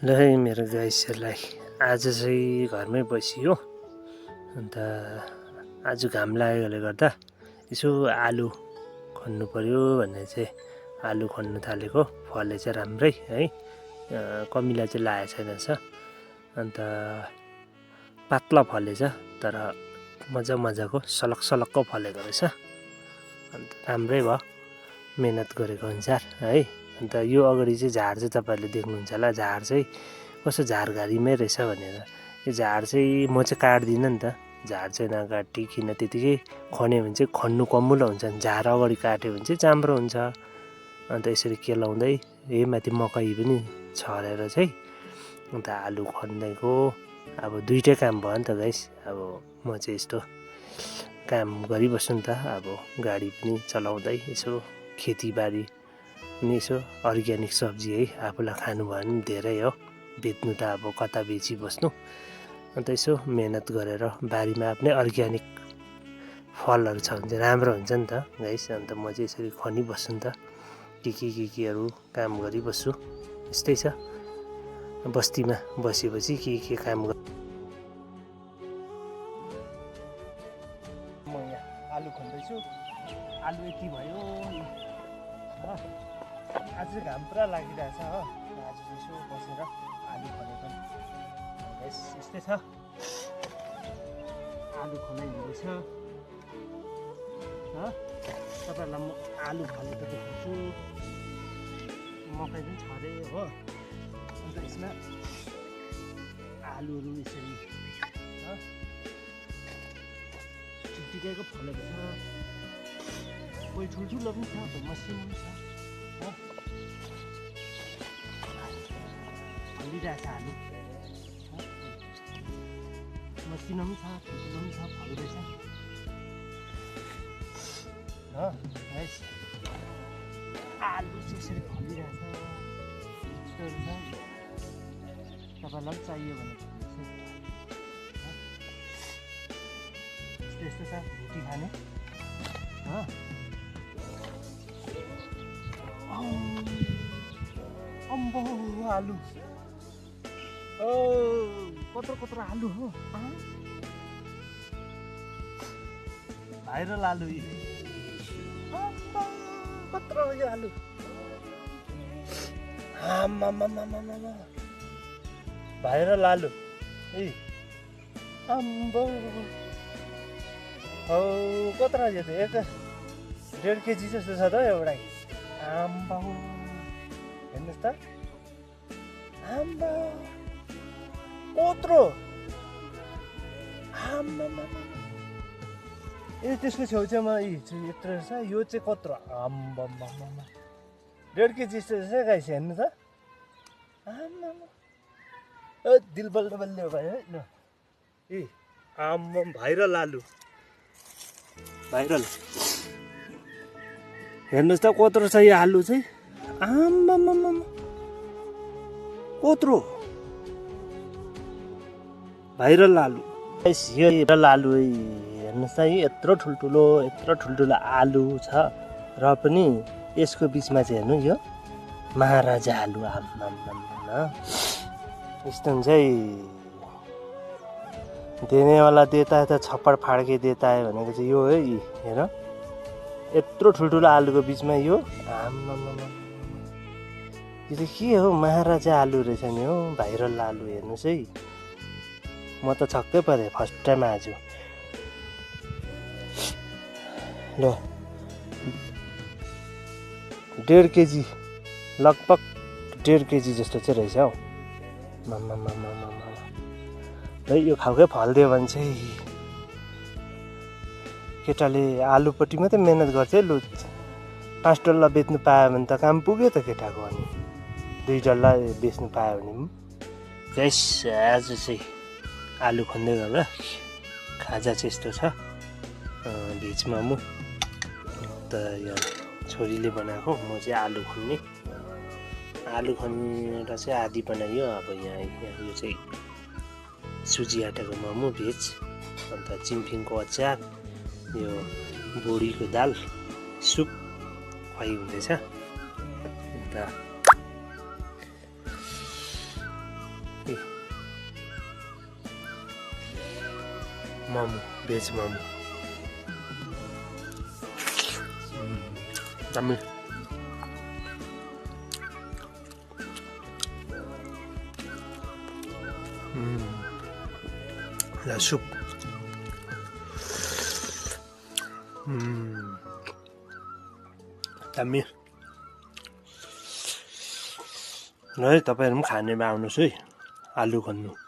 ल है मेरो गाइसहरूलाई आज चाहिँ घरमै बसियो। अन्त आज घाम लागेकोले गर्दा यसो आलु खन्नु पर्यो भन्ने चाहिँ आलु खन्नु थालेको। फलेछ राम्रै है, कमिला चाहिँ लागेको छैन छ। अन्त पातला फलेछ तर मजाको सलक सलक्क फलेको रहेछ। अन्त राम्रै भयो मेहनत गरेको अनुसार है। अन्त यो अगाडि चाहिँ झार चाहिँ तपाईँहरूले देख्नुहुन्छ होला, झार चाहिँ कस्तो झारघारीमै रहेछ भनेर। यो झार चाहिँ म चाहिँ काट्दिनँ नि त, झार चाहिँ नकाटिकन त्यतिकै खन्यो भने चाहिँ खन्नु कमुलो हुन्छ। झार अगाडि काट्यो भने चाहिँ चाम्रो हुन्छ। अन्त यसरी केलाउँदै माथि मकै पनि छरेर चाहिँ अन्त आलु खन्दैको। अब दुइटै काम भयो नि त गाइस। अब म चाहिँ यस्तो काम गरिबस्छु नि त, अब गाडी पनि चलाउँदै यसो खेतीबारी पनि यसो अर्ग्यानिक सब्जी है, आफूलाई खानु भयो भने धेरै हो, बेच्नु त अब कता बेचिबस्नु। अन्त यसो मेहनत गरेर बारीमा आफ्नै अर्ग्यानिक फलहरू छ भने चाहिँ राम्रो हुन्छ नि त गाइस। अन्त म चाहिँ यसरी खनिबस्छु नि त, केहरू काम गरिबस्छु। यस्तै छ बस्तीमा बसेपछि के काम म यहाँ आलु खन्दैछु। आलु यति भयो। आज चाहिँ घाम पुरा लागिरहेछ हो, आज चाहिँ यसो बसेर आलु खनेको यस्तै छ। आलु खनाइ हुँदैछ। तपाईँहरूलाई म आलु खनेको देखाउँछु। मकै पनि छरे हो। अन्त यसमा आलुहरू यसरी टिकाइको फलेको छ। कोही ठुल्ठुलो पनि छ, कोही मसिनो पनि छ। फलिरहेछ आलु, मसिनो पनि छ, ठुल्ठुलो पनि छ, फल्दैछ हो। आलु चाहिँ यसरी फलिरहेछ। यस्तोहरू छ, तपाईँलाई पनि चाहियो भने यस्तो छ भुटी खाने हो। अम्बो आलु कत्रो आलु हो। भाइरल आलु कत्रो यो आलु। भाइरल आलु अम्बो हौ कत्रो यो त 1.5 केजी जस्तो छ त एउटा। आम्बो हेर्नुहोस् त, आम्बो कत्रो। त्यसको छेउछाउमा यत्रो रहेछ। यो चाहिँ कत्रो, आम्बा 1.5 केजी जस्तो रहेछ गाइस। हेर्नु त, आम्बा दिल बल्ल भयो है ल। आम्बा भाइरल आलु, भाइरल। हेर्नुहोस् त कत्रो छ यो आलु चाहिँ। आम्बा कत्रो भाइरल आलु। यो भाइरल आलु हेर्नुहोस् त, यत्रो ठुल्ठुलो आलु छ र पनि यसको बिचमा चाहिँ हेर्नु यो महाराजा आलु। यस्तो हुन्छ है, देनेवाला देता है त छप्पड फाड्के देता है भनेको चाहिँ यो है। हेर यत्रो ठुल्ठुलो आलुको बिचमा यो यो चाहिँ के हो, महाराजा आलु रहेछ नि हो, भाइरल आलु। हेर्नुहोस् है, म त छक्कै परेँ फर्स्ट टाइम आज। ल 1.5 केजी, लगभग 1.5 केजी जस्तो चाहिँ रहेछ हौ। है यो खालकै फलिदियो भने चाहिँ केटाले आलुपट्टि मात्रै मेहनत गर्छ है। लु 5 डल्ला बेच्नु पायो भने त काम पुग्यो त केटाको। अनि 2 डल्ला बेच्नु पायो भने गाइस आज चाहिँ आलु खन्दै गर्दा खाजा चाहिँ यस्तो छ। भेज मोमो त यो छोरीले बनाएको, म चाहिँ आलु खन्ने। आलु खनेर चाहिँ आधी बनाइयो। अब यहाँ यो चाहिँ सुजी आटाको मोमो भेज। अन्त चिम्फिङको अचार, यो बोडीको दाल सुप खुवाइ हुँदैछ। अन्त मोमो भेज मोमो दामी र सुप दामी ल है तपाईँहरू पनि खाने भए आउनुहोस् है आलु खन्नु